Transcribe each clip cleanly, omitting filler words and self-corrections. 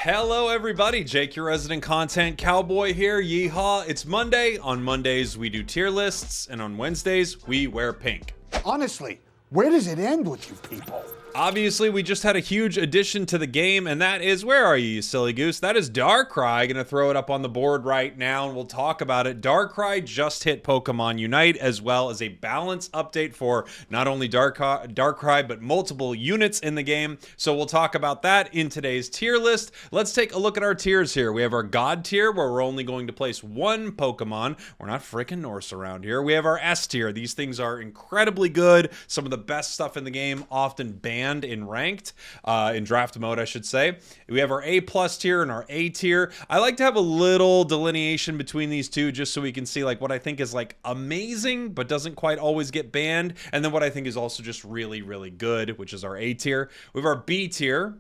Hello everybody, Jake your resident content cowboy here, yeehaw. It's Monday. On Mondays we do tier lists, and on Wednesdays we wear pink. Honestly, where does it end with you people? Obviously, we just had a huge addition to the game, and that is, where are you silly goose? That is Darkrai. Gonna throw it up on the board right now, and we'll talk about it. Darkrai just hit Pokemon Unite, as well as a balance update for not only Darkrai, but multiple units in the game. So we'll talk about that in today's tier list. Let's take a look at our tiers here. We have our God tier, where we're only going to place one Pokemon. We're not freaking Norse around here. We have our S tier. These things are incredibly good. Some of the best stuff in the game, often banned in ranked, in draft mode, I should say. We have our A+ tier and our A tier. I like to have a little delineation between these two just so we can see like what I think is like amazing but doesn't quite always get banned, and then what I think is also just really, really good, which is our A tier. We have our B tier.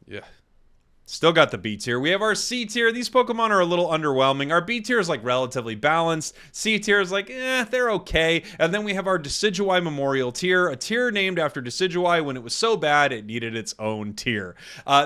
Yeah. Still got the B tier. We have our C tier. These Pokemon are a little underwhelming. Our B tier is like relatively balanced. C tier is like, they're okay. And then we have our Decidueye Memorial tier, a tier named after Decidueye when it was so bad it needed its own tier.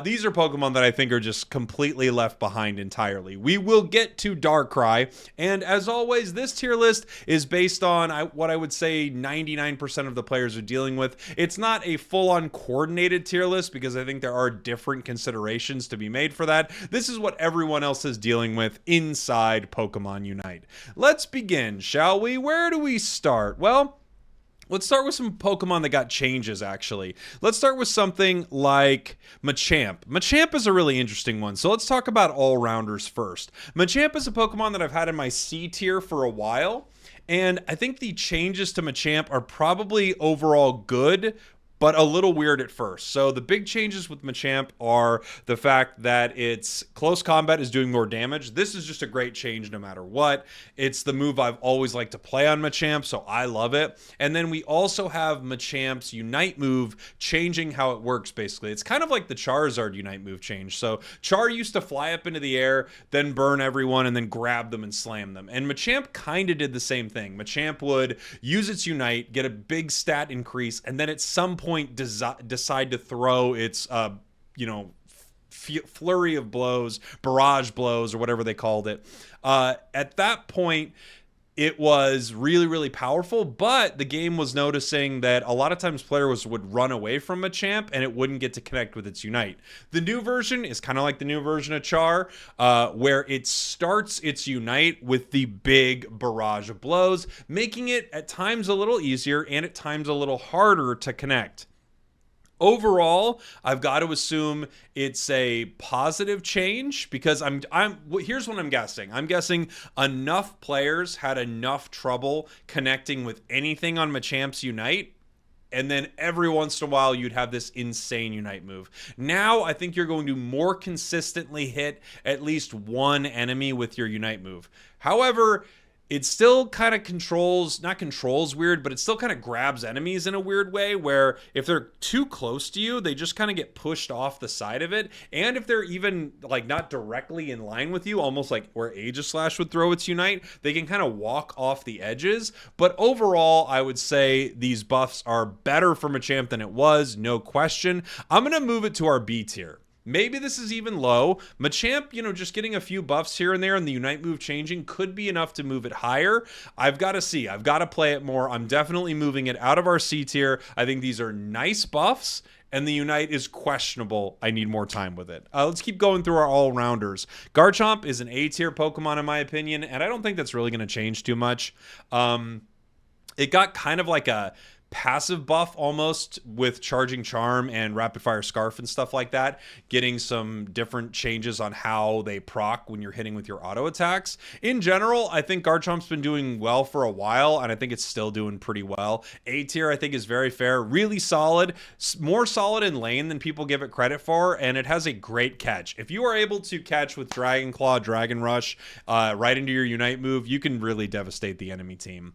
These are Pokemon that I think are just completely left behind entirely. We will get to Darkrai, and as always, this tier list is based on what I would say 99% of the players are dealing with. It's not a full-on coordinated tier list because I think there are different considerations to be made for that. This is what everyone else is dealing with inside Pokemon Unite. Let's begin, shall we? Where do we start? Well, let's start with some Pokemon that got changes, actually. Let's start with something like Machamp. Machamp is a really interesting one, so let's talk about all-rounders first. Machamp is a Pokemon that I've had in my C tier for a while, and I think the changes to Machamp are probably overall good, but a little weird at first. So the big changes with Machamp are the fact that its close combat is doing more damage. This is just a great change no matter what. It's the move I've always liked to play on Machamp, so I love it. And then we also have Machamp's Unite move changing how it works, basically. It's kind of like the Charizard Unite move change. So Char used to fly up into the air, then burn everyone, and then grab them and slam them. And Machamp kind of did the same thing. Machamp would use its Unite, get a big stat increase, and then at some point decide to throw its flurry of blows, barrage blows, or whatever they called it. At that point, it was really, really powerful, but the game was noticing that a lot of times players would run away from Machamp and it wouldn't get to connect with its Unite. The new version is kind of like the new version of Char, where it starts its Unite with the big barrage of blows, making it at times a little easier and at times a little harder to connect. Overall, I've got to assume it's a positive change because here's what I'm guessing. I'm guessing enough players had enough trouble connecting with anything on Machamp's Unite, and then every once in a while you'd have this insane Unite move. Now I think you're going to more consistently hit at least one enemy with your Unite move. However, it still kind of not controls weird, but it still kind of grabs enemies in a weird way where if they're too close to you, they just kind of get pushed off the side of it. And if they're even like not directly in line with you, almost like where Aegislash would throw its Unite, they can kind of walk off the edges. But overall, I would say these buffs are better for Machamp than it was, no question. I'm going to move it to our B tier. Maybe this is even low. Machamp, just getting a few buffs here and there and the Unite move changing could be enough to move it higher. I've got to see. I've got to play it more. I'm definitely moving it out of our C tier. I think these are nice buffs, and the Unite is questionable. I need more time with it. Let's keep going through our all-rounders. Garchomp is an A tier Pokemon in my opinion, and I don't think that's really going to change too much. It got kind of like a passive buff almost with Charging Charm and Rapid Fire Scarf and stuff like that, getting some different changes on how they proc when you're hitting with your auto attacks. In general, I think Garchomp's been doing well for a while, and I think it's still doing pretty well. A tier I think is very fair, really solid, more solid in lane than people give it credit for, and it has a great catch. If you are able to catch with Dragon Claw, Dragon Rush right into your Unite move, you can really devastate the enemy team.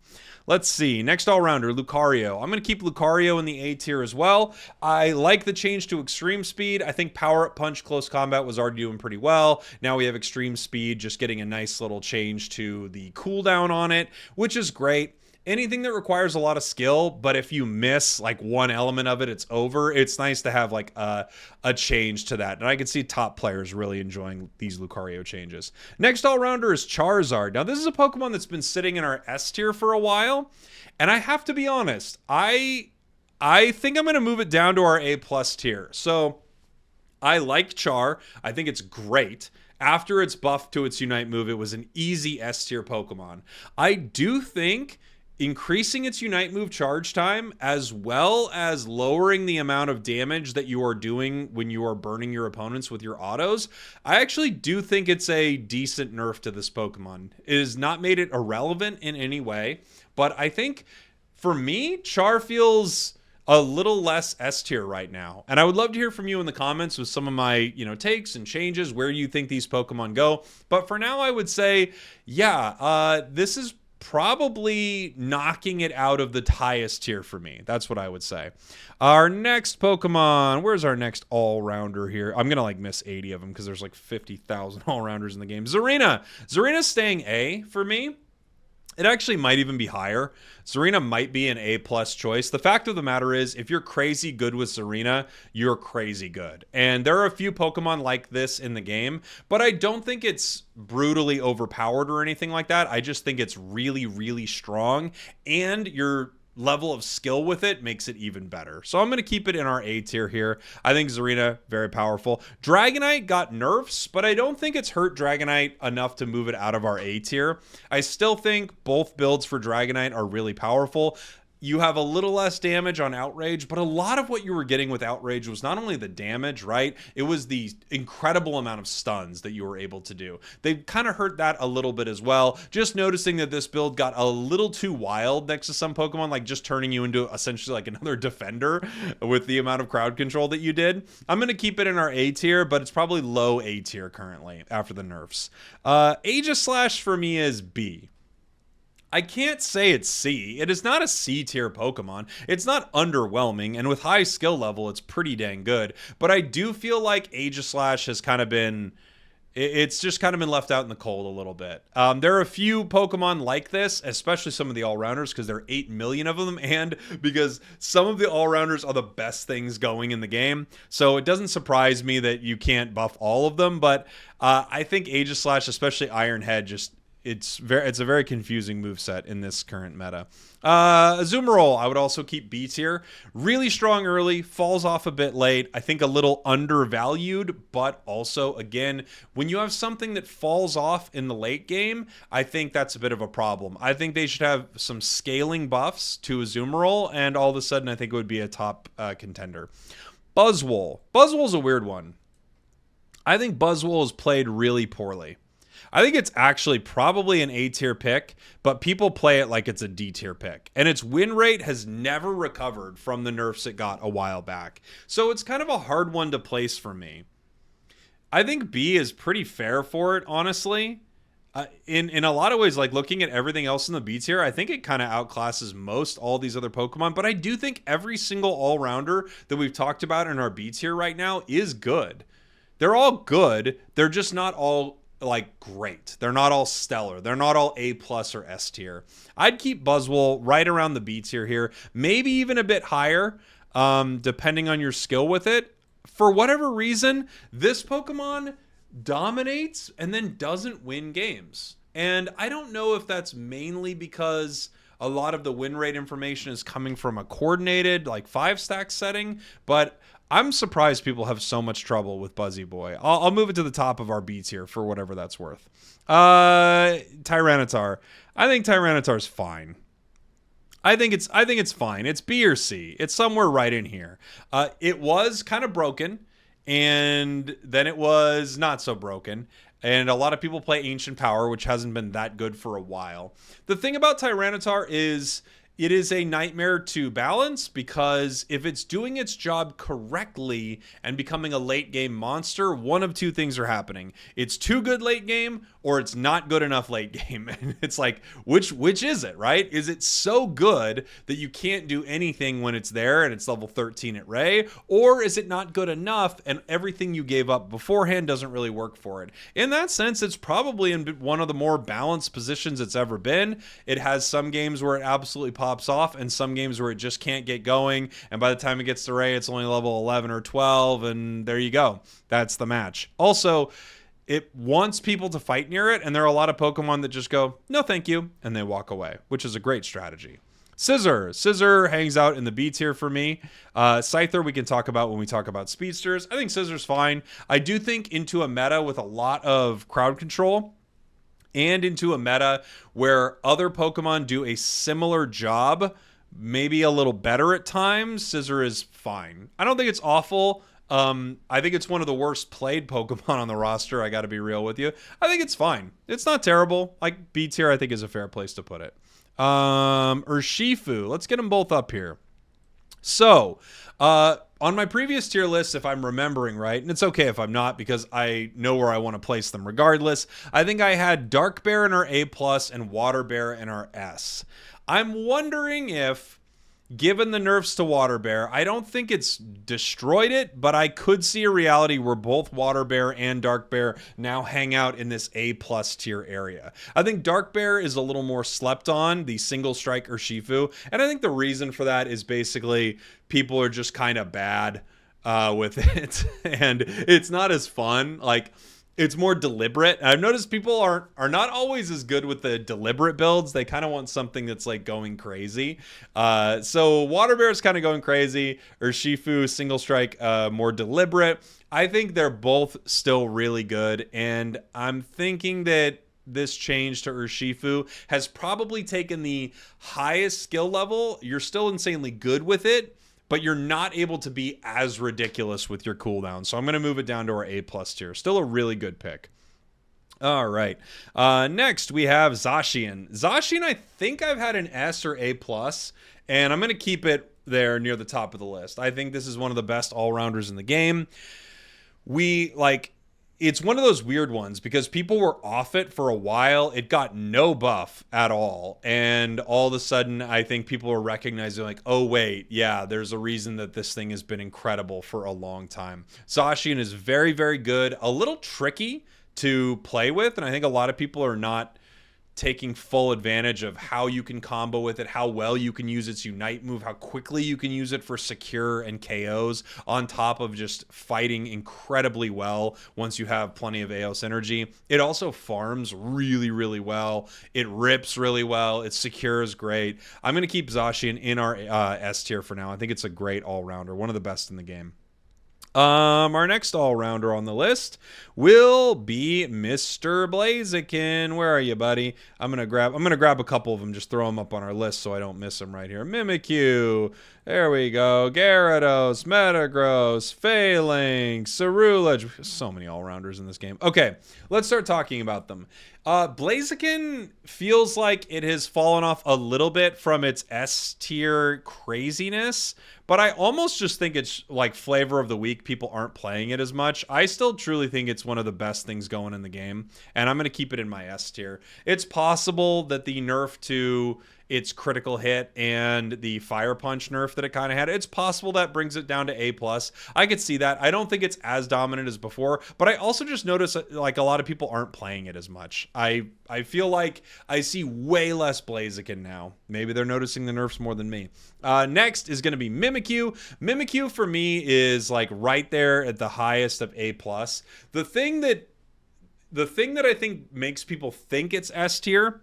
Let's see. Next all-rounder, Lucario. I'm going to keep Lucario in the A tier as well. I like the change to Extreme Speed. I think Power Up Punch Close Combat was already doing pretty well. Now we have Extreme Speed, just getting a nice little change to the cooldown on it, which is great. anything that requires a lot of skill, but if you miss like one element of it, it's over. It's nice to have like a change to that. And I can see top players really enjoying these Lucario changes. Next all-rounder is Charizard. Now, this is a Pokemon that's been sitting in our S tier for a while. And I have to be honest, I think I'm going to move it down to our A+ tier. So I like Char. I think it's great. After it's buffed to its Unite move, it was an easy S tier Pokemon. I do think increasing its Unite move charge time, as well as lowering the amount of damage that you are doing when you are burning your opponents with your autos, I actually do think it's a decent nerf to this Pokemon. It has not made it irrelevant in any way, but I think for me, Char feels a little less S tier right now. And I would love to hear from you in the comments with some of my, takes and changes, where you think these Pokemon go. But for now, I would say, this is probably knocking it out of the highest tier for me. That's what I would say. Our next Pokemon, where's our next all-rounder here? I'm going to miss 80 of them because there's like 50,000 all-rounders in the game. Zarina. Zarina's staying A for me. It actually might even be higher. Zarina might be an A+ choice. The fact of the matter is, if you're crazy good with Zarina, you're crazy good. And there are a few Pokemon like this in the game, but I don't think it's brutally overpowered or anything like that. I just think it's really, really strong, and your level of skill with it makes it even better. So I'm going to keep it in our A tier here. I think Zarina, very powerful. Dragonite got nerfs, but I don't think it's hurt Dragonite enough to move it out of our A tier. I still think both builds for Dragonite are really powerful. You have a little less damage on Outrage, but a lot of what you were getting with Outrage was not only the damage, right? It was the incredible amount of stuns that you were able to do. They kind of hurt that a little bit as well. Just noticing that this build got a little too wild next to some Pokemon, like just turning you into essentially like another defender with the amount of crowd control that you did. I'm going to keep it in our A tier, but it's probably low A tier currently after the nerfs. Aegislash for me is B. I can't say it's C. It is not a C tier Pokemon. It's not underwhelming, and with high skill level, it's pretty dang good. But I do feel like Aegislash has kind of been... It's just kind of been left out in the cold a little bit. There are a few Pokemon like this, especially some of the all-rounders, because there are 8 million of them, and because some of the all-rounders are the best things going in the game. So it doesn't surprise me that you can't buff all of them, but I think Aegislash, especially Iron Head, just... It's a very confusing moveset in this current meta. Azumarill, I would also keep B tier. Really strong early, falls off a bit late. I think a little undervalued, but also, again, when you have something that falls off in the late game, I think that's a bit of a problem. I think they should have some scaling buffs to Azumarill, and all of a sudden I think it would be a top contender. Buzzwole. Buzzwole's a weird one. I think Buzzwole is played really poorly. I think it's actually probably an A tier pick, but people play it like it's a D tier pick. And its win rate has never recovered from the nerfs it got a while back. So it's kind of a hard one to place for me. I think B is pretty fair for it, honestly. In a lot of ways, like looking at everything else in the B tier, I think it kind of outclasses most all these other Pokemon. But I do think every single all-rounder that we've talked about in our B tier right now is good. They're all good. They're just not all... like great. They're not all stellar. They're not all A+ or S tier. I'd keep Buzzwole right around the B tier here, maybe even a bit higher, depending on your skill with it. For whatever reason, this Pokemon dominates and then doesn't win games. And I don't know if that's mainly because a lot of the win rate information is coming from a coordinated like 5-stack setting, but I'm surprised people have so much trouble with Buzzy Boy. I'll move it to the top of our B tier for whatever that's worth. Tyranitar. I think Tyranitar's fine. I think it's fine. It's B or C. It's somewhere right in here. It was kind of broken, and then it was not so broken. And a lot of people play Ancient Power, which hasn't been that good for a while. The thing about Tyranitar is... it is a nightmare to balance, because if it's doing its job correctly and becoming a late game monster, one of two things are happening. It's too good late game, or it's not good enough late game. And it's like, which is it, right? Is it so good that you can't do anything when it's there and it's level 13 at Ray? Or is it not good enough and everything you gave up beforehand doesn't really work for it? In that sense, it's probably in one of the more balanced positions it's ever been. It has some games where it absolutely pops off and some games where it just can't get going. And by the time it gets to Ray, it's only level 11 or 12. And there you go. That's the match. Also, it wants people to fight near it, and there are a lot of Pokemon that just go, no thank you, and they walk away, which is a great strategy. Scissor hangs out in the B tier for me. Scyther we can talk about when we talk about speedsters. I think Scissor's fine. I do think into a meta with a lot of crowd control and into a meta where other Pokemon do a similar job, maybe a little better at times, Scissor is fine. I don't think it's awful. I think it's one of the worst played Pokemon on the roster. I got to be real with you. I think it's fine. It's not terrible. Like B tier, I think is a fair place to put it. Urshifu. Let's get them both up here. So, on my previous tier list, if I'm remembering right, and it's okay if I'm not because I know where I want to place them regardless, I think I had Dark Bear in our A+, and Water Bear in our S. I'm wondering if, given the nerfs to Water Bear, I don't think it's destroyed it, but I could see a reality where both Water Bear and Dark Bear now hang out in this A+ tier area. I think Dark Bear is a little more slept on, the single strike Urshifu, and I think the reason for that is basically people are just kind of bad with it, and it's not as fun. Like, it's more deliberate. I've noticed people are not always as good with the deliberate builds. They kind of want something that's like going crazy. So Water Bear is kind of going crazy. Urshifu, single strike, more deliberate. I think they're both still really good. And I'm thinking that this change to Urshifu has probably taken the highest skill level. You're still insanely good with it, but you're not able to be as ridiculous with your cooldown. So I'm going to move it down to our A+ tier. Still a really good pick. All right. Next, we have Zacian. Zacian, I think I've had an S or A+, and I'm going to keep it there near the top of the list. I think this is one of the best all-rounders in the game. It's one of those weird ones because people were off it for a while. It got no buff at all. And all of a sudden, I think people are recognizing like, oh, wait, yeah, there's a reason that this thing has been incredible for a long time. Zacian is very, very good. A little tricky to play with. And I think a lot of people are not taking full advantage of how you can combo with it, how well you can use its Unite move, how quickly you can use it for secure and KOs, on top of just fighting incredibly well once you have plenty of AO synergy. It also farms really, really well. It rips really well. It secures great. I'm going to keep Zacian in our S tier for now. I think it's a great all-rounder, one of the best in the game. Our next all-rounder on the list will be Mr. Blaziken. Where are you, buddy? I'm gonna grab a couple of them, just throw them up on our list so I don't miss them right here. Mimikyu. There we go. Gyarados, Metagross, Phalanx, Cerulege. So many all-rounders in this game. Okay, let's start talking about them. Blaziken feels like it has fallen off a little bit from its S tier craziness, but I almost just think it's like flavor of the week. People aren't playing it as much. I still truly think it's one of the best things going in the game, and I'm going to keep it in my S tier. It's possible that the nerf to its critical hit and the fire punch nerf that it kind of had, it's possible that brings it down to A+. I could see that. I don't think it's as dominant as before, but I also just notice like a lot of people aren't playing it as much. I feel like I see way less Blaziken now. Maybe they're noticing the nerfs more than me. Next is going to be Mimikyu. Mimikyu for me is like right there at the highest of A+. The thing that I think makes people think it's S tier,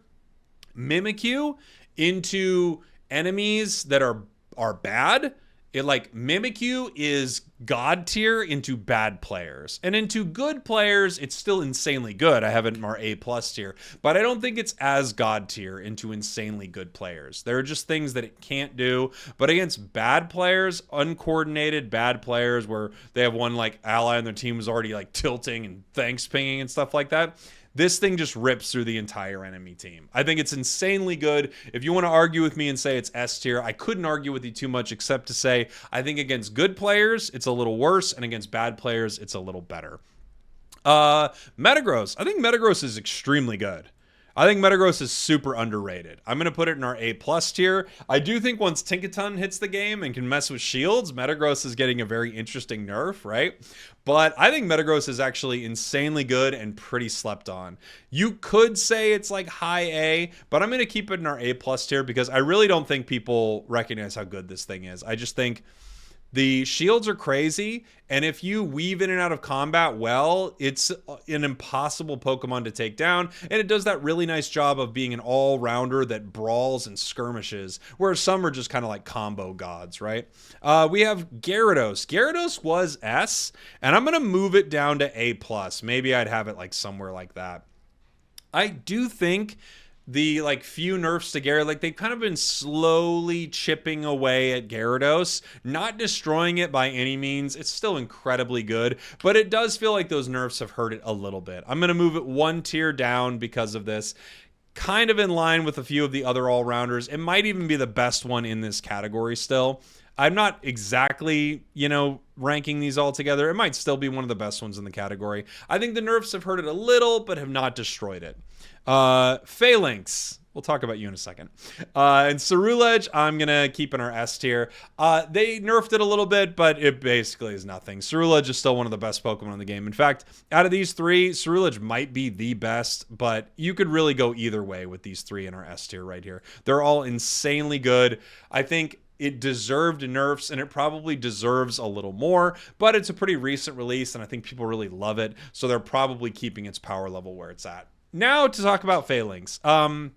Mimikyu into enemies that are bad. It like Mimikyu is god tier into bad players, and into good players it's still insanely good. I have it in our A+ tier, but I don't think it's as god tier into insanely good players. There are just things that it can't do, but against bad players, uncoordinated bad players where they have one like ally on their team who's already like tilting and thanks pinging and stuff like that, this thing just rips through the entire enemy team. I think it's insanely good. If you want to argue with me and say it's S tier, I couldn't argue with you too much except to say I think against good players, it's a little worse, and against bad players, it's a little better. Metagross. I think Metagross is extremely good. I think Metagross is super underrated. I'm going to put it in our A+ tier. I do think once Tinkaton hits the game and can mess with shields, Metagross is getting a very interesting nerf, right? But I think Metagross is actually insanely good and pretty slept on. You could say it's like high A, but I'm going to keep it in our A+ tier because I really don't think people recognize how good this thing is. I just think the shields are crazy, and if you weave in and out of combat well, it's an impossible Pokemon to take down, and it does that really nice job of being an all-rounder that brawls and skirmishes, whereas some are just kind of like combo gods, right? We have Gyarados. Gyarados was S, and I'm going to move it down to A+. Maybe I'd have it like somewhere like that. I do think the like few nerfs to Gyarados, like they've kind of been slowly chipping away at Gyarados, not destroying it by any means. It's still incredibly good, but it does feel like those nerfs have hurt it a little bit. I'm going to move it one tier down because of this. Kind of in line with a few of the other all-rounders. It might even be the best one in this category still. I'm not exactly, ranking these all together. It might still be one of the best ones in the category. I think the nerfs have hurt it a little, but have not destroyed it. Phalanx. We'll talk about you in a second. And Cerulege, I'm going to keep in our S tier. They nerfed it a little bit, but it basically is nothing. Cerulege is still one of the best Pokemon in the game. In fact, out of these three, Cerulege might be the best, but you could really go either way with these three in our S tier right here. They're all insanely good. I think it deserved nerfs, and it probably deserves a little more, but it's a pretty recent release, and I think people really love it, so they're probably keeping its power level where it's at. Now to talk about Phalanx. I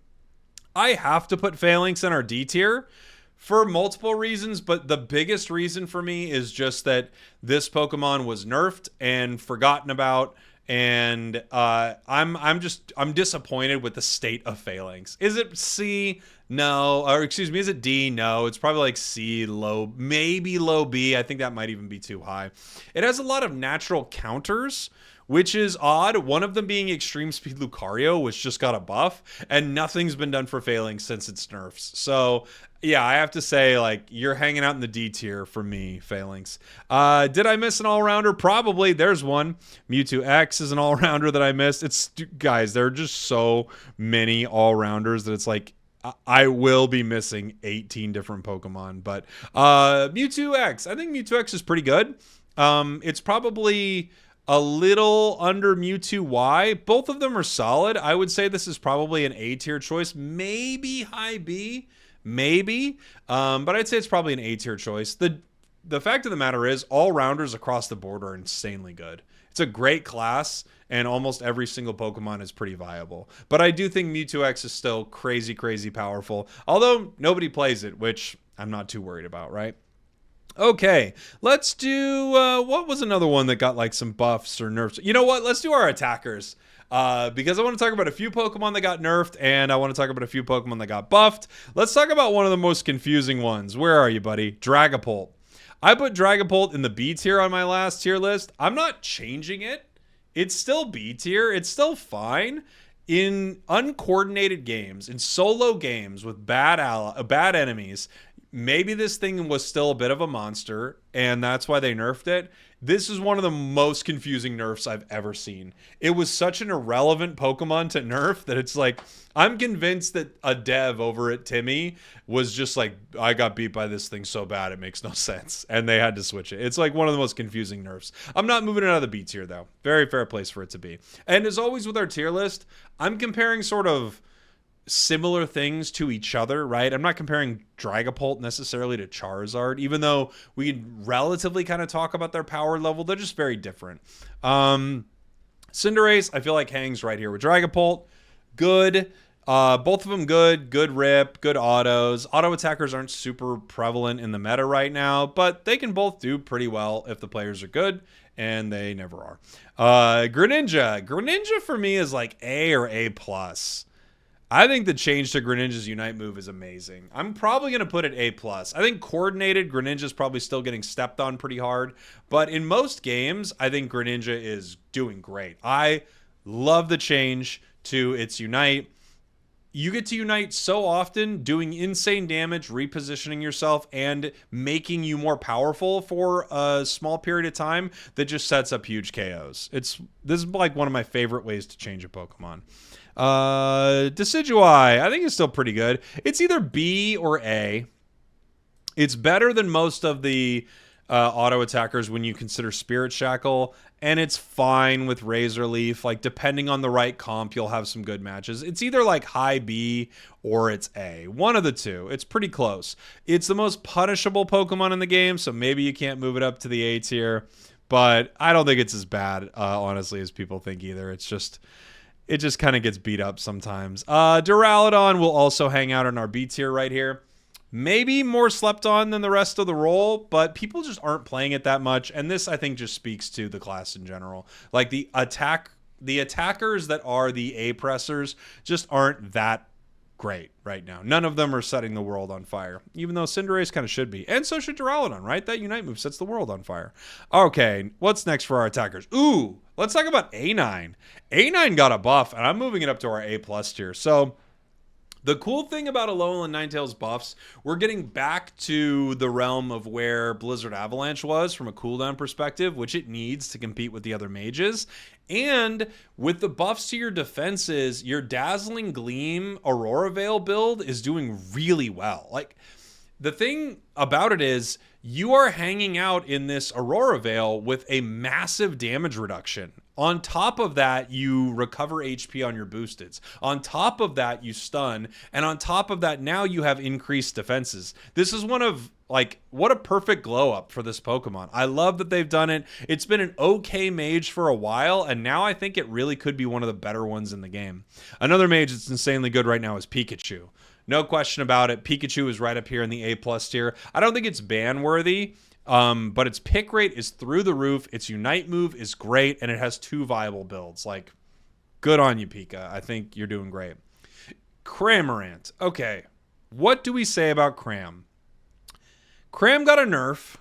have to put Phalanx in our D tier for multiple reasons, but the biggest reason for me is just that this Pokemon was nerfed and forgotten about, and I'm disappointed with the state of Phalanx. Is it C? No. Or excuse me, is it D? No. It's probably like C, low, maybe low B. I think that might even be too high. It has a lot of natural counters, which is odd. One of them being Extreme Speed Lucario, which just got a buff, and nothing's been done for Phalanx since its nerfs. So yeah, I have to say, like, you're hanging out in the D tier for me, Phalanx. Did I miss an all-rounder? Probably. There's one. Mewtwo X is an all-rounder that I missed. Guys, there are just so many all-rounders that it's like, I will be missing 18 different Pokemon. But Mewtwo X. I think Mewtwo X is pretty good. It's probably a little under Mewtwo Y. Both of them are solid. I would say this is probably an A tier choice. Maybe high B. Maybe. But I'd say it's probably an A tier choice. The fact of the matter is, all-rounders across the board are insanely good. It's a great class, and almost every single Pokemon is pretty viable. But I do think Mewtwo X is still crazy, crazy powerful. Although nobody plays it, which I'm not too worried about, right? Okay, let's do, what was another one that got like some buffs or nerfs? You know what? Let's do our attackers. Because I want to talk about a few Pokemon that got nerfed, and I want to talk about a few Pokemon that got buffed. Let's talk about one of the most confusing ones. Where are you, buddy? Dragapult. I put Dragapult in the B tier on my last tier list. I'm not changing it. It's still B tier. It's still fine. In uncoordinated games, in solo games with bad enemies, maybe this thing was still a bit of a monster, and that's why they nerfed it. This is one of the most confusing nerfs I've ever seen. It was such an irrelevant Pokemon to nerf that it's like, I'm convinced that a dev over at Timmy was just like, I got beat by this thing so bad it makes no sense, and they had to switch it. It's like one of the most confusing nerfs. I'm not moving it out of the B tier, though. Very fair place for it to be. And as always with our tier list, I'm comparing sort of similar things to each other, right? I'm not comparing Dragapult necessarily to Charizard, even though we can relatively kind of talk about their power level. They're just very different. Cinderace, I feel like hangs right here with Dragapult. Good. Both of them good rip, good autos. Auto attackers aren't super prevalent in the meta right now, but they can both do pretty well if the players are good, and they never are. Greninja for me is like A or A+. I think the change to Greninja's Unite move is amazing. I'm probably going to put it A+. I think coordinated, Greninja's probably still getting stepped on pretty hard. But in most games, I think Greninja is doing great. I love the change to its Unite. you get to unite so often, doing insane damage, repositioning yourself, and making you more powerful for a small period of time that just sets up huge KOs. This is like one of my favorite ways to change a Pokemon. Decidueye, I think it's still pretty good. It's either B or A. It's better than most of the auto attackers when you consider Spirit Shackle, and it's fine with Razor Leaf. Like, depending on the right comp, you'll have some good matches. It's either like high B or it's A. One of the two. It's pretty close. It's the most punishable Pokemon in the game, so maybe you can't move it up to the A tier, but I don't think it's as bad, honestly, as people think either. It just kind of gets beat up sometimes. Duraludon will also hang out in our B tier right here. Maybe more slept on than the rest of the role, but people just aren't playing it that much. And this, I think, just speaks to the class in general. Like, the attackers that are the A pressers just aren't that great right now. None of them are setting the world on fire, even though Cinderace kind of should be. And so should Duraludon, right? That Unite move sets the world on fire. Okay, what's next for our attackers? Ooh, let's talk about A9. A9 got a buff, and I'm moving it up to our A+ tier. So the cool thing about Alolan and Ninetales buffs, we're getting back to the realm of where Blizzard Avalanche was from a cooldown perspective, which it needs to compete with the other mages. And with the buffs to your defenses, your Dazzling Gleam Aurora Veil build is doing really well. Like, the thing about it is you are hanging out in this Aurora Veil with a massive damage reduction. On top of that, you recover HP on your boosteds. On top of that, you stun. And on top of that, now you have increased defenses. This is one of, like, what a perfect glow up for this Pokemon. I love that they've done it. It's been an okay mage for a while, and now I think it really could be one of the better ones in the game. Another mage that's insanely good right now is Pikachu. No question about it. Pikachu is right up here in the A+ tier. I don't think it's ban worthy. But its pick rate is through the roof. Its Unite move is great, and it has 2 viable builds. Like, good on you, Pika. I think you're doing great. Cramorant. Okay, what do we say about Cram? Cram got a nerf,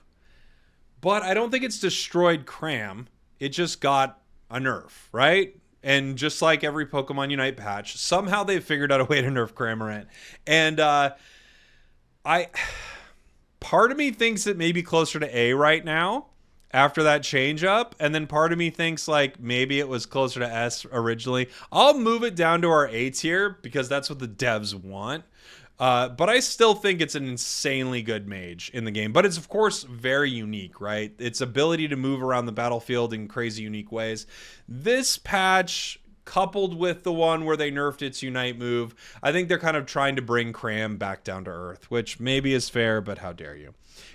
but I don't think it's destroyed Cram. It just got a nerf, right? And just like every Pokemon Unite patch, somehow they've figured out a way to nerf Cramorant. And part of me thinks it may be closer to A right now after that change up. And then part of me thinks like maybe it was closer to S originally. I'll move it down to our A tier because that's what the devs want. But I still think it's an insanely good mage in the game. But it's, of course, very unique, right? Its ability to move around the battlefield in crazy, unique ways. This patch, coupled with the one where they nerfed its Unite move, I think they're kind of trying to bring Cram back down to earth, which maybe is fair, but how dare you.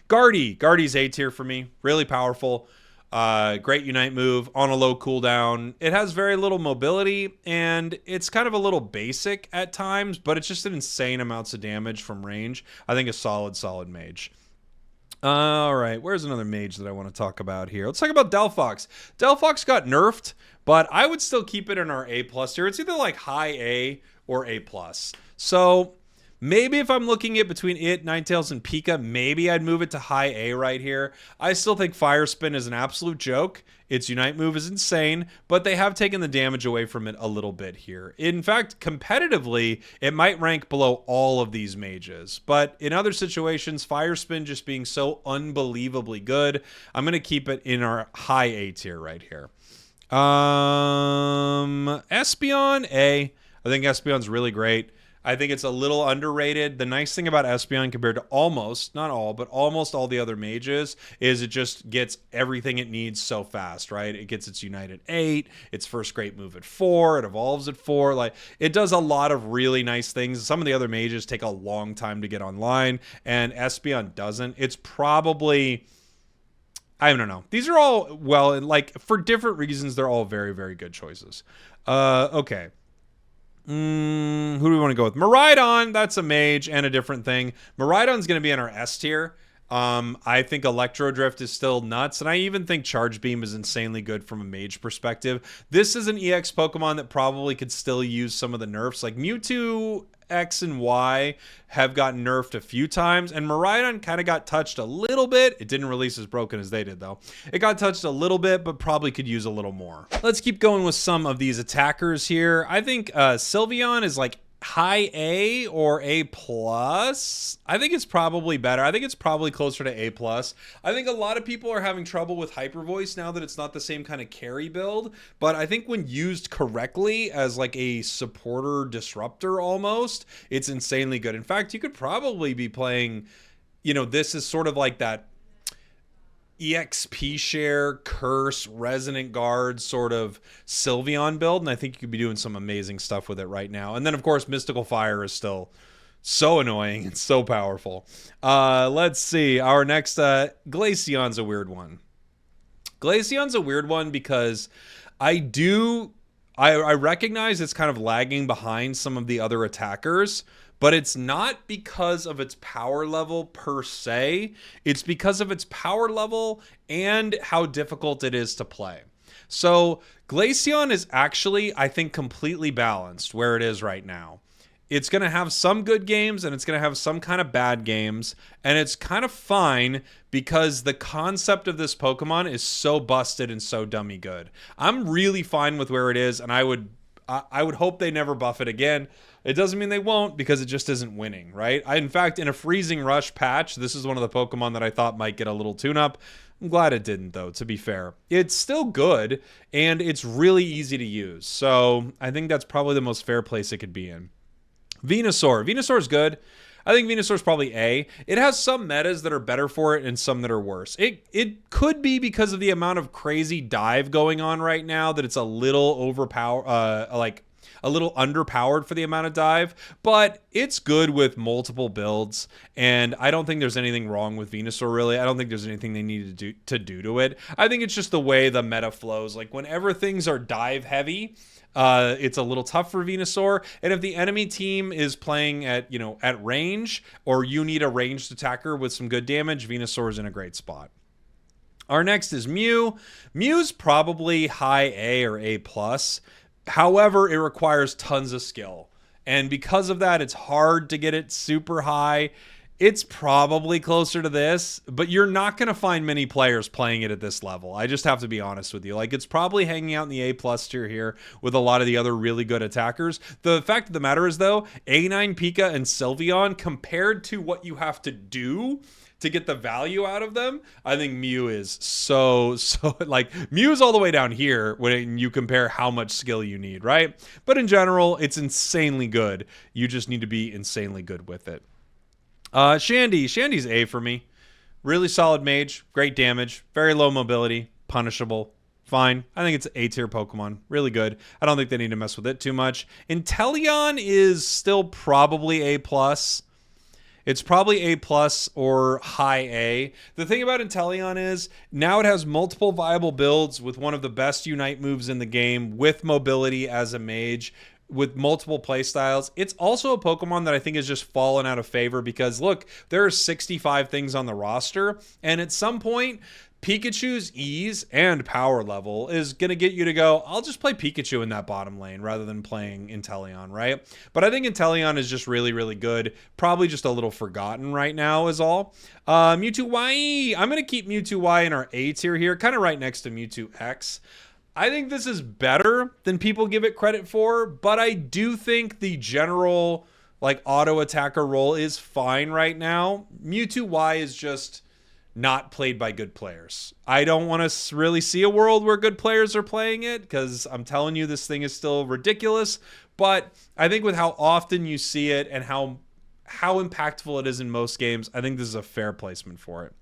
Guardy's A tier for me. Really powerful. Great Unite move on a low cooldown. It has very little mobility, and it's kind of a little basic at times, but it's just an insane amounts of damage from range. I think a solid mage. All right, where's another mage that I want to talk about here? Let's talk about Delphox. Delphox got nerfed, but I would still keep it in our A+ tier. It's either like high A or A+. So maybe if I'm looking at between it, Ninetales, and Pika, maybe I'd move it to high A right here. I still think Fire Spin is an absolute joke. Its Unite move is insane, but they have taken the damage away from it a little bit here. In fact, competitively, it might rank below all of these mages. But in other situations, Fire Spin just being so unbelievably good, I'm going to keep it in our high A tier right here. Espeon, A. I think Espeon's really great. I think it's a little underrated. The nice thing about Espeon compared to almost, not all, but almost all the other mages is it just gets everything it needs so fast, right? It gets its Unite at 8, its first great move at 4, it evolves at 4. Like, it does a lot of really nice things. Some of the other mages take a long time to get online, and Espeon doesn't. It's probably, I don't know. These are all, well, like, for different reasons, they're all very, very good choices. Okay. Who do we want to go with? Miraidon, that's a mage and a different thing. Miraidon's going to be in our S tier. I think Electro Drift is still nuts, and I even think Charge Beam is insanely good from a mage perspective. This is an EX Pokemon that probably could still use some of the nerfs. Like Mewtwo X and Y have gotten nerfed a few times, and Miraidon kind of got touched a little bit. It didn't release as broken as they did, though. It got touched a little bit, but probably could use a little more. Let's keep going with some of these attackers here. I think Sylveon is like high A or A plus. I think it's probably better. I think it's probably closer to A plus. I think a lot of people are having trouble with Hyper Voice now that it's not the same kind of carry build, but I think when used correctly as like a supporter disruptor almost, it's insanely good. In fact, you could probably be playing, this is sort of like that EXP share, curse, resonant guard sort of Sylveon build, and I think you could be doing some amazing stuff with it right now. And then of course Mystical Fire is still so annoying and so powerful. Let's see, our next Glaceon's a weird one. Glaceon's a weird one because I recognize it's kind of lagging behind some of the other attackers, but it's not because of its power level per se. It's because of its power level and how difficult it is to play. So Glaceon is actually, I think, completely balanced where it is right now. It's going to have some good games and it's going to have some kind of bad games. And it's kind of fine because the concept of this Pokemon is so busted and so dummy good. I'm really fine with where it is, and I would hope they never buff it again. It doesn't mean they won't because it just isn't winning, right? In fact, in a Freezing Rush patch, this is one of the Pokemon that I thought might get a little tune-up. I'm glad it didn't, though, to be fair. It's still good, and it's really easy to use. So I think that's probably the most fair place it could be in. Venusaur. Venusaur's good. I think Venusaur's probably A. It has some metas that are better for it and some that are worse. It could be because of the amount of crazy dive going on right now that it's a little a little underpowered for the amount of dive, but it's good with multiple builds, and I don't think there's anything wrong with Venusaur, really. I don't think there's anything they need to do to it. I think it's just the way the meta flows. Like, whenever things are dive heavy, it's a little tough for Venusaur, and if the enemy team is playing at range, or you need a ranged attacker with some good damage, Venusaur is in a great spot. Our next is Mew. Mew's probably high A or A plus. However, it requires tons of skill, and because of that, it's hard to get it super high. It's probably closer to this, but you're not going to find many players playing it at this level. I just have to be honest with you. Like, it's probably hanging out in the A plus tier here with a lot of the other really good attackers. The fact of the matter is, though, A9 Pika and Sylveon, compared to what you have to do to get the value out of them, I think Mew is so like, Mew is all the way down here when you compare how much skill you need, right? But in general, it's insanely good. You just need to be insanely good with it. Shandy's A for me. Really solid mage, great damage, very low mobility, punishable. Fine. I think it's an A-tier Pokemon. Really good. I don't think they need to mess with it too much. Inteleon is still probably A+. It's probably A+ or high A. The thing about Inteleon is now it has multiple viable builds with one of the best Unite moves in the game, with mobility as a mage, with multiple playstyles. It's also a Pokemon that I think has just fallen out of favor because, look, there are 65 things on the roster, and at some point, Pikachu's ease and power level is going to get you to go, I'll just play Pikachu in that bottom lane rather than playing Inteleon, right? But I think Inteleon is just really, really good. Probably just a little forgotten right now is all. Mewtwo Y. I'm going to keep Mewtwo Y in our A tier here, kind of right next to Mewtwo X. I think this is better than people give it credit for, but I do think the general auto attacker role is fine right now. Mewtwo Y is just not played by good players. I don't want to really see a world where good players are playing it, because I'm telling you, this thing is still ridiculous. But I think with how often you see it and how impactful it is in most games, I think this is a fair placement for it.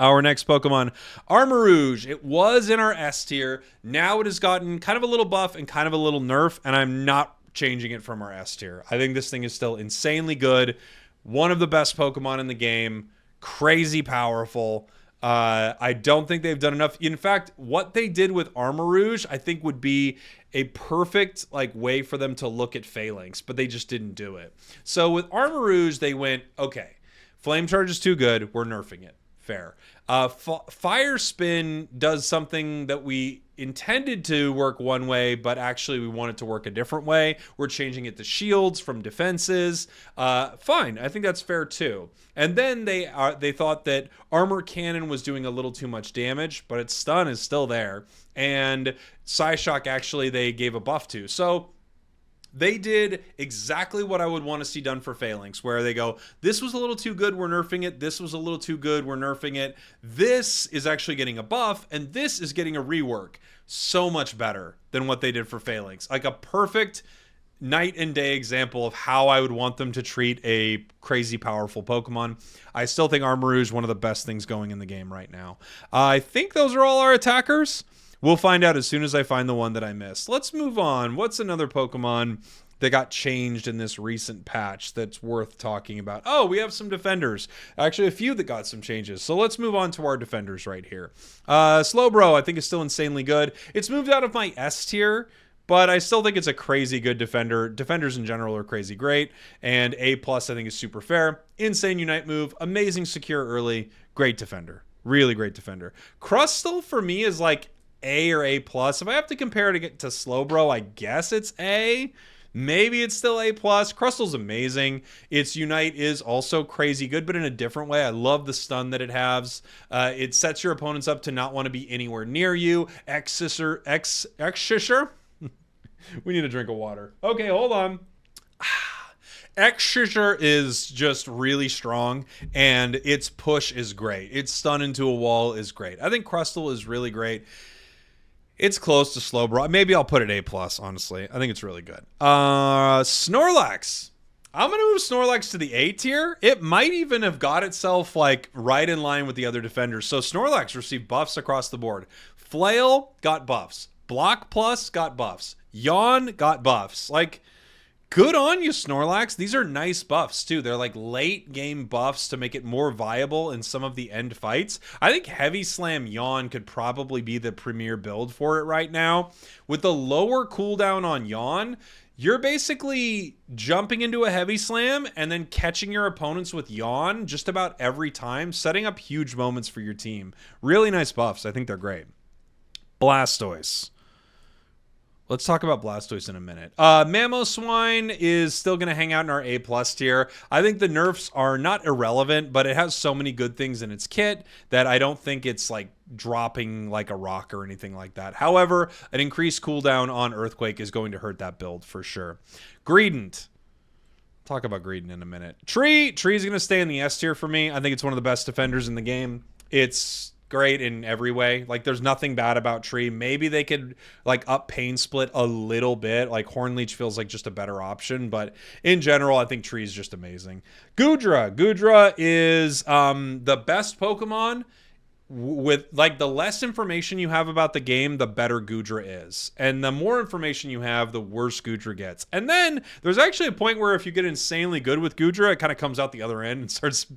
Our next Pokemon, Armarouge. It was in our S tier. Now it has gotten kind of a little buff and kind of a little nerf, and I'm not changing it from our S tier. I think this thing is still insanely good. One of the best Pokemon in the game. Crazy powerful. I don't think they've done enough. In fact, what they did with Armarouge, I think, would be a perfect way for them to look at Phalanx, but they just didn't do it. So with Armarouge, they went, okay, Flame Charge is too good. We're nerfing it. Fair. Fire Spin does something that we intended to work one way, but actually we want it to work a different way. We're changing it to shields from defenses. Fine. I think that's fair too. And then they thought that Armor Cannon was doing a little too much damage, but its stun is still there. And Psyshock, actually, they gave a buff to. So They did exactly what I would want to see done for Phalanx, where they go, this was a little too good, we're nerfing it. This was a little too good, we're nerfing it. This is actually getting a buff, and this is getting a rework. So much better than what they did for Phalanx. Like a perfect night and day example of how I would want them to treat a crazy powerful Pokemon. I still think Armarouge is one of the best things going in the game right now. I think those are all our attackers. We'll find out as soon as I find the one that I missed. Let's move on. What's another Pokemon that got changed in this recent patch that's worth talking about? Oh, we have some defenders. Actually, a few that got some changes. So let's move on to our defenders right here. Slowbro, I think, is still insanely good. It's moved out of my S tier, but I still think it's a crazy good defender. Defenders in general are crazy great. And A+, I think, is super fair. Insane Unite move. Amazing secure early. Great defender. Really great defender. Crustle, for me, is like A or A+. If I have to compare it to Slowbro, I guess it's A. Maybe it's still A+. Crustle's amazing. Its Unite is also crazy good, but in a different way. I love the stun that it has. It sets your opponents up to not want to be anywhere near you. X-Shisher. We need a drink of water. Okay, hold on. X-Shisher is just really strong, and its push is great. Its stun into a wall is great. I think Crustle is really great. It's close to Slowbro. Maybe I'll put it A+, honestly. I think it's really good. Snorlax. I'm going to move Snorlax to the A tier. It might even have got itself like right in line with the other defenders. So Snorlax received buffs across the board. Flail got buffs. Block Plus got buffs. Yawn got buffs. Like, good on you, Snorlax. These are nice buffs, too. They're like late game buffs to make it more viable in some of the end fights. I think Heavy Slam Yawn could probably be the premier build for it right now. With the lower cooldown on Yawn, you're basically jumping into a Heavy Slam and then catching your opponents with Yawn just about every time, setting up huge moments for your team. Really nice buffs. I think they're great. Blastoise. Let's talk about Blastoise in a minute. Mamoswine is still going to hang out in our A+ tier. I think the nerfs are not irrelevant, but it has so many good things in its kit that I don't think it's like dropping like a rock or anything like that. However, an increased cooldown on Earthquake is going to hurt that build for sure. Greedent. Talk about Greedent in a minute. Tree's going to stay in the S tier for me. I think it's one of the best defenders in the game. It's great in every way. Like, there's nothing bad about Tree. Maybe they could like up Pain Split a little bit. Like, Hornleech feels like just a better option, but in general, I think Tree is just amazing. Gudra is the best Pokemon. With like the less information you have about the game, the better Gudra is, and the more information you have, the worse Gudra gets. And then there's actually a point where if you get insanely good with Gudra, it kind of comes out the other end and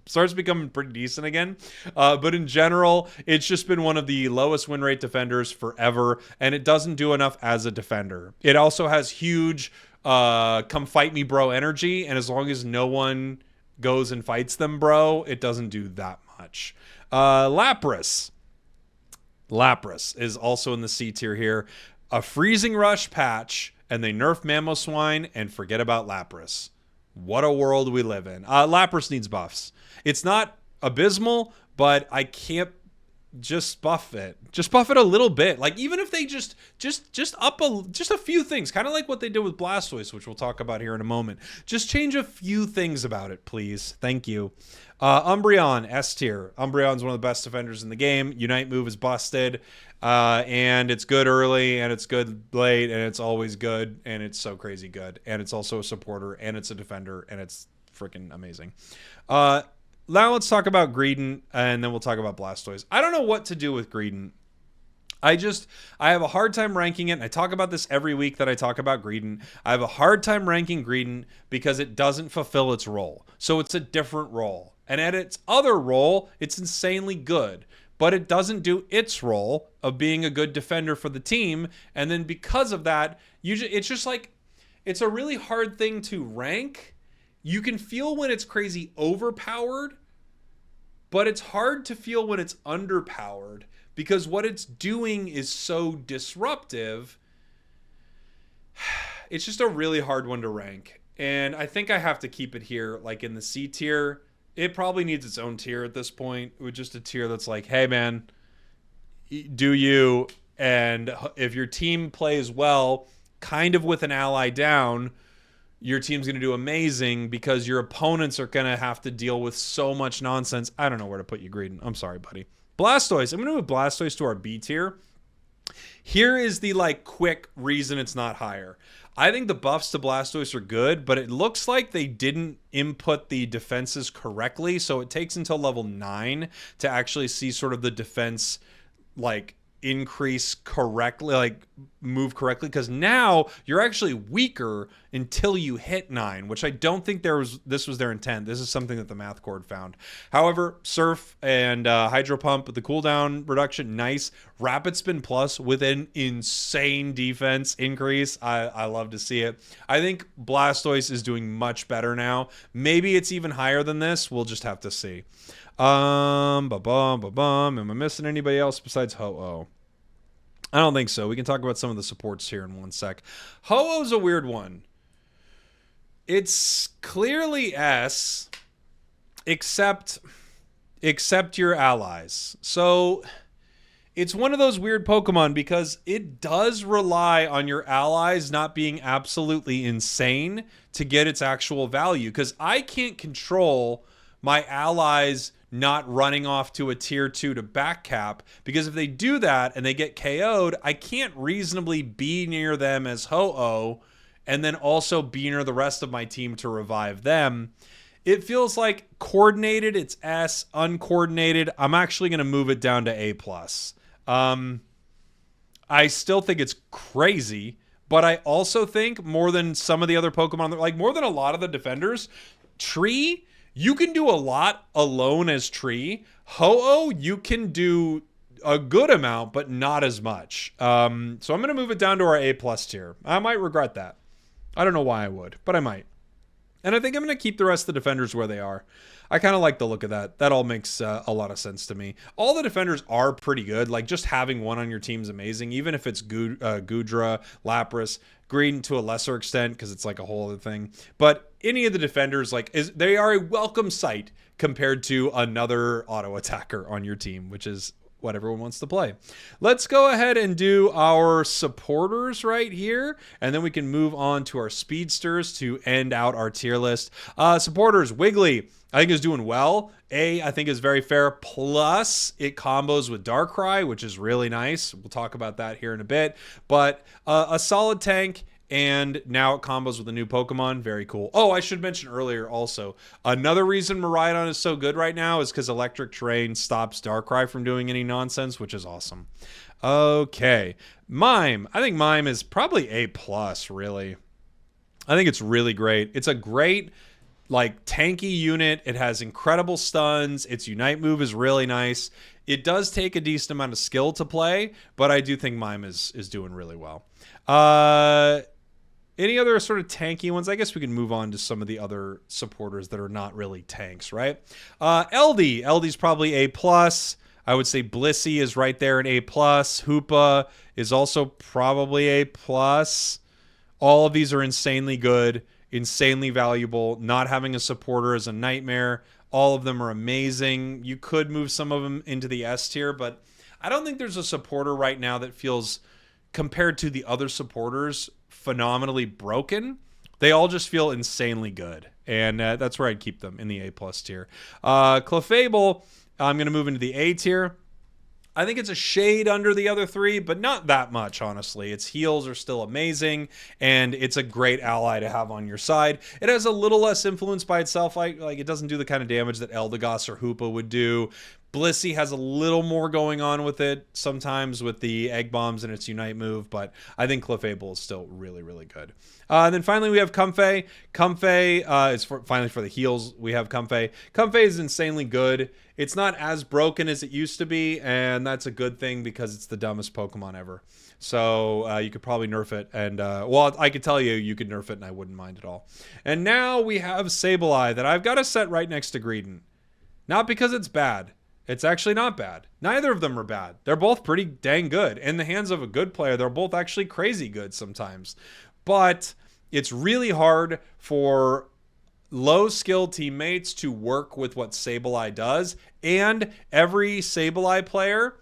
starts becoming pretty decent again. But in general, it's just been one of the lowest win rate defenders forever, and it doesn't do enough as a defender. It also has huge come fight me bro energy, and as long as no one goes and fights them bro, it doesn't do that much. Lapras is also in the C tier here. A Freezing Rush patch, and they nerf Mamoswine and forget about Lapras. What a world we live in. Lapras needs buffs. It's not abysmal, but I can't just buff it. Just buff it a little bit. Like, even if they just up a few things, kind of like what they did with Blastoise, which we'll talk about here in a moment. Just change a few things about it, please. Thank you. Umbreon, S tier. Umbreon's one of the best defenders in the game. Unite move is busted. And it's good early, and it's good late, and it's always good, and it's so crazy good. And it's also a supporter, and it's a defender, and it's freaking amazing. Now let's talk about Greedent, and then we'll talk about Blastoise. I don't know what to do with Greedent. I have a hard time ranking it, and I talk about this every week that I talk about Greedent. I have a hard time ranking Greedent because it doesn't fulfill its role. So it's a different role. And at its other role, it's insanely good. But it doesn't do its role of being a good defender for the team. And then because of that, it's just like, it's a really hard thing to rank. You can feel when it's crazy overpowered, but it's hard to feel when it's underpowered because what it's doing is so disruptive. It's just a really hard one to rank. And I think I have to keep it here, like in the C tier. It probably needs its own tier at this point, with just a tier that's like, hey man, do you, and if your team plays well, kind of with an ally down, your team's going to do amazing because your opponents are going to have to deal with so much nonsense. I don't know where to put you, Greedent. I'm sorry, buddy. Blastoise. I'm going to move Blastoise to our B tier. Here is the quick reason it's not higher. I think the buffs to Blastoise are good, but it looks like they didn't input the defenses correctly, so it takes until level 9 to actually see sort of the defense increase correctly, move correctly, because now you're actually weaker until you hit 9, which I don't think this was their intent. This is something that the math cord found. However, Surf and Hydro Pump, the cooldown reduction, nice. Rapid Spin Plus with an insane defense increase. I love to see it. I think Blastoise is doing much better now. Maybe it's even higher than this. We'll just have to see. Am I missing anybody else besides Ho-Oh? I don't think so. We can talk about some of the supports here in one sec. Ho-Oh's a weird one. It's clearly S, except your allies. So it's one of those weird Pokemon because it does rely on your allies not being absolutely insane to get its actual value. Because I can't control my allies not running off to a tier 2 to back cap, because if they do that and they get KO'd, I can't reasonably be near them as Ho-Oh and then also be near the rest of my team to revive them. It feels like coordinated, it's S. Uncoordinated, I'm actually going to move it down to A+. I still think it's crazy, but I also think more than some of the other Pokemon, more than a lot of the defenders, Tree, you can do a lot alone as Tree. Ho-Oh, you can do a good amount, but not as much. So I'm going to move it down to our A+ tier. I might regret that. I don't know why I would, but I might. And I think I'm going to keep the rest of the defenders where they are. I kind of like the look of that. That all makes a lot of sense to me. All the defenders are pretty good. Just having one on your team is amazing, even if it's Goodra, Lapras, Greedent to a lesser extent, because it's a whole other thing. But any of the defenders, they are a welcome sight compared to another auto attacker on your team, which is what everyone wants to play. Let's go ahead and do our supporters right here, and then we can move on to our speedsters to end out our tier list. Supporters, Wiggly, I think is doing well. I think is very fair. Plus, it combos with Darkrai, which is really nice. We'll talk about that here in a bit. But a solid tank, and now it combos with a new Pokemon. Very cool. Oh, I should mention earlier also, another reason Miraidon is so good right now is because Electric Terrain stops Darkrai from doing any nonsense, which is awesome. Okay. Mime. I think Mime is probably A+, really. I think it's really great. It's a great tanky unit. It has incredible stuns. Its Unite move is really nice. It does take a decent amount of skill to play, but I do think Mime is doing really well. Any other sort of tanky ones? I guess we can move on to some of the other supporters that are not really tanks, right? LD's probably A+. I would say Blissey is right there in A+. Hoopa is also probably A+. All of these are insanely good, insanely valuable. Not having a supporter is a nightmare. All of them are amazing. You could move some of them into the S tier, but I don't think there's a supporter right now that feels, compared to the other supporters, phenomenally broken. They all just feel insanely good, and that's where I'd keep them, in the A+ tier. Clefable, I'm going to move into the A tier. I think it's a shade under the other three, but not that much, honestly. Its heals are still amazing, and it's a great ally to have on your side. It has a little less influence by itself. It doesn't do the kind of damage that Eldegoss or Hoopa would do. Blissey has a little more going on with it sometimes with the Egg Bombs and its Unite move, but I think Clefable is still really, really good. And then finally we have Comfey. Comfey is finally for the heals. We have Comfey. Comfey is insanely good. It's not as broken as it used to be, and that's a good thing because it's the dumbest Pokemon ever. So you could probably nerf it, and well, I could tell you could nerf it and I wouldn't mind at all. And now we have Sableye that I've got to set right next to Greedent. Not because it's bad. It's actually not bad. Neither of them are bad. They're both pretty dang good. In the hands of a good player, they're both actually crazy good sometimes. But it's really hard for low-skilled teammates to work with what Sableye does. And every Sableye player,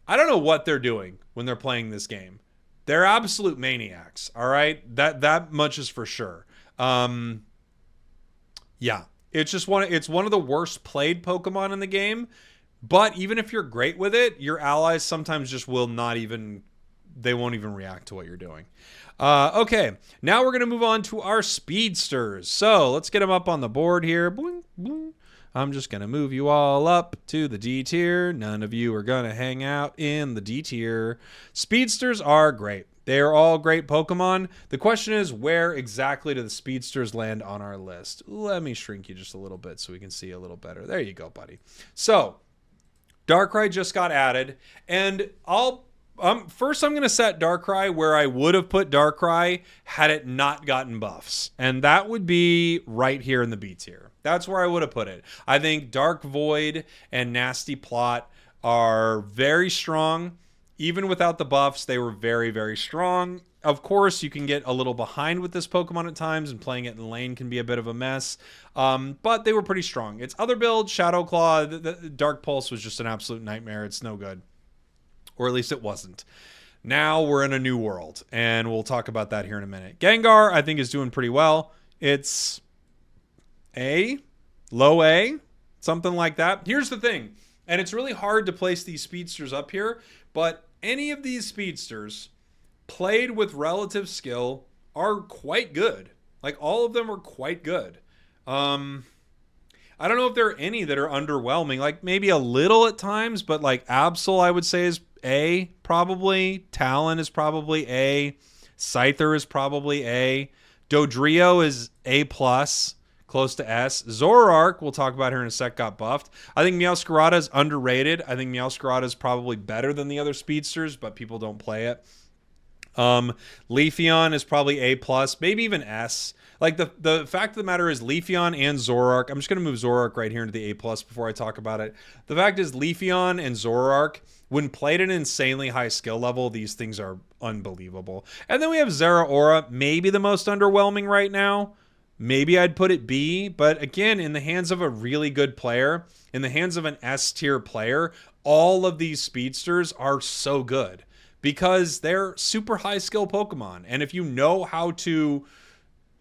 I don't know what they're doing when they're playing this game. They're absolute maniacs, all right? That much is for sure. Yeah, it's one of the worst played Pokemon in the game. But even if you're great with it, your allies sometimes just will not even, they won't even react to what you're doing. Okay, now we're going to move on to our speedsters. So let's get them up on the board here. Boing, boing. I'm just going to move you all up to the D tier. None of you are going to hang out in the D tier. Speedsters are great. They are all great Pokemon. The question is, where exactly do the speedsters land on our list? Let me shrink you just a little bit so we can see a little better. There you go, buddy. So Darkrai just got added, and first I'm going to set Darkrai where I would have put Darkrai had it not gotten buffs, and that would be right here in the B tier. That's where I would have put it. I think Dark Void and Nasty Plot are very strong. Even without the buffs, they were very, very strong. Of course, you can get a little behind with this Pokemon at times, and playing it in lane can be a bit of a mess. But they were pretty strong. Its other build, Shadow Claw, the Dark Pulse was just an absolute nightmare. It's no good. Or at least it wasn't. Now we're in a new world, and we'll talk about that here in a minute. Gengar, I think, is doing pretty well. It's A, low A, something like that. Here's the thing, and it's really hard to place these speedsters up here, but any of these speedsters played with relative skill are quite good. Like, all of them are quite good. I don't know if there are any that are underwhelming. Like, maybe a little at times, but like Absol, I would say, is A, probably. Talon is probably A. Scyther is probably A. Dodrio is A+, close to S. Zoroark, we'll talk about here in a sec, got buffed. I think Meowscarada is underrated. I think Meowscarada is probably better than the other speedsters, but people don't play it. Leafeon is probably A+, maybe even S. Like, the fact of the matter is Leafeon and Zoroark, I'm just going to move Zoroark right here into the A+ before I talk about it. The fact is Leafeon and Zoroark, when played at an insanely high skill level, these things are unbelievable. And then we have Zeraora, maybe the most underwhelming right now. Maybe I'd put it B, but again, in the hands of a really good player, in the hands of an S tier player, all of these speedsters are so good because they're super high skill Pokemon. And if you know how to,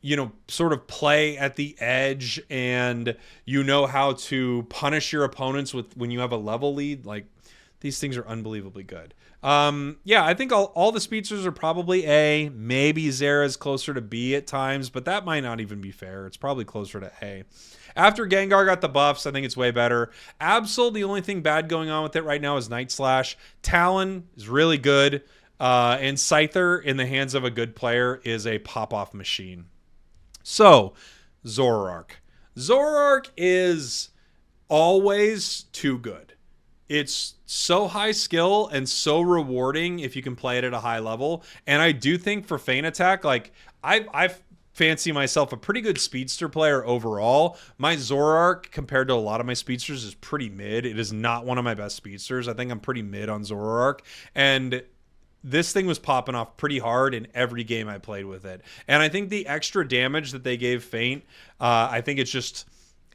you know, sort of play at the edge, and you know how to punish your opponents with when you have a level lead, like, these things are unbelievably good. Yeah, I think all the speedsters are probably A. Maybe Zera's closer to B at times, but that might not even be fair. It's probably closer to A. After Gengar got the buffs, I think it's way better. Absol, the only thing bad going on with it right now is Night Slash. Talon is really good. And Scyther, in the hands of a good player, is a pop-off machine. So, Zoroark. Zoroark is always too good. It's so high skill and so rewarding if you can play it at a high level. And I do think for Feint Attack, like, I fancy myself a pretty good speedster player overall. My Zoroark, compared to a lot of my speedsters, is pretty mid. It is not one of my best speedsters. I think I'm pretty mid on Zoroark. And this thing was popping off pretty hard in every game I played with it. And I think the extra damage that they gave Feint, I think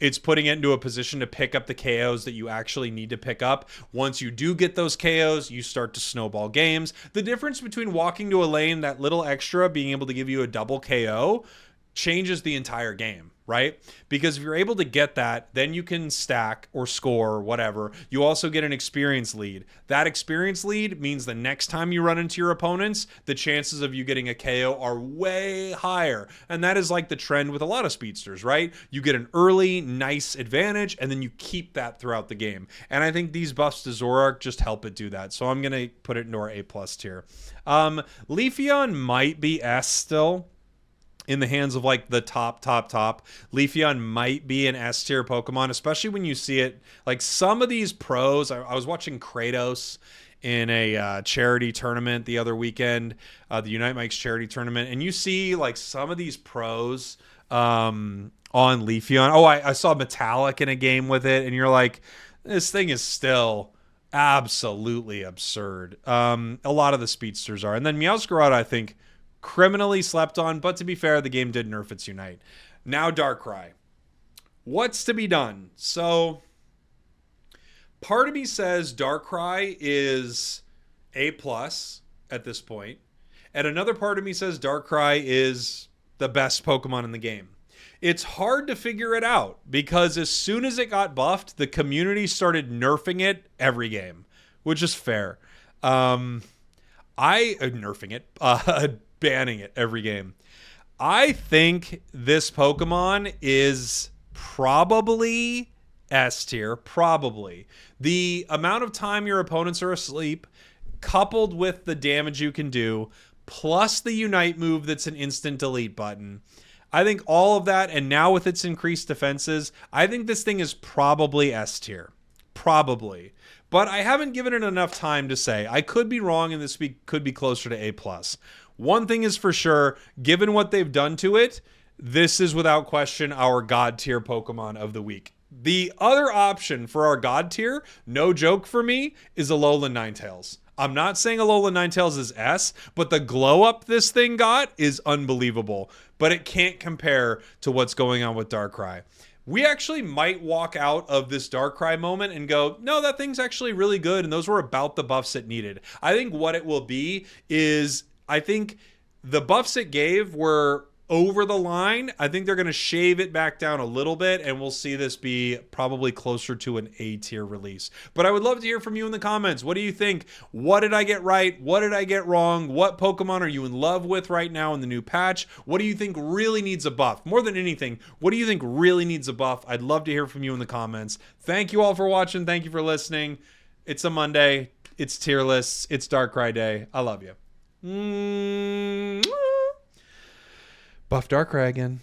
it's putting it into a position to pick up the KOs that you actually need to pick up. Once you do get those KOs, you start to snowball games. The difference between walking to a lane, that little extra being able to give you a double KO, changes the entire game, right? Because if you're able to get that, then you can stack or score or whatever. You also get an experience lead. That experience lead means the next time you run into your opponents, the chances of you getting a KO are way higher. And that is like the trend with a lot of speedsters, right? You get an early, nice advantage, and then you keep that throughout the game. And I think these buffs to Zoroark just help it do that. So I'm going to put it into our A+ tier. Leafeon might be S still. In the hands of like the top. Leafeon might be an S tier Pokemon, especially when you see it. Like, some of these pros, I was watching Kratos in a charity tournament the other weekend, the Unite Mike's charity tournament, and you see like some of these pros on Leafeon. Oh, I saw Metallic in a game with it, and you're like, this thing is still absolutely absurd. A lot of the speedsters are. And then Meowscarada, I think, criminally slept on, but to be fair, the game did nerf its Unite. Now Darkrai. What's to be done? So, part of me says Darkrai is A+ at this point, and another part of me says Darkrai is the best Pokemon in the game. It's hard to figure it out because as soon as it got buffed, the community started nerfing it every game, which is fair. Nerfing it, banning it every game. I think this Pokemon is probably S tier, probably. The amount of time your opponents are asleep, coupled with the damage you can do, plus the Unite move that's an instant delete button. I think all of that, and now with its increased defenses, I think this thing is probably S tier. Probably. But I haven't given it enough time to say. I could be wrong, and this could be closer to A+. One thing is for sure, given what they've done to it, this is without question our God tier Pokemon of the week. The other option for our God tier, no joke for me, is Alolan Ninetales. I'm not saying Alolan Ninetales is S, but the glow up this thing got is unbelievable. But it can't compare to what's going on with Darkrai. We actually might walk out of this Darkrai moment and go, no, that thing's actually really good, and those were about the buffs it needed. I think what it will be is, I think the buffs it gave were over the line. I think they're going to shave it back down a little bit, and we'll see this be probably closer to an A tier release. But I would love to hear from you in the comments. What do you think? What did I get right? What did I get wrong? What Pokemon are you in love with right now in the new patch? What do you think really needs a buff? More than anything, what do you think really needs a buff? I'd love to hear from you in the comments. Thank you all for watching. Thank you for listening. It's a Monday. It's tier lists. It's Darkrai Day. I love you. Buff Darkrai again.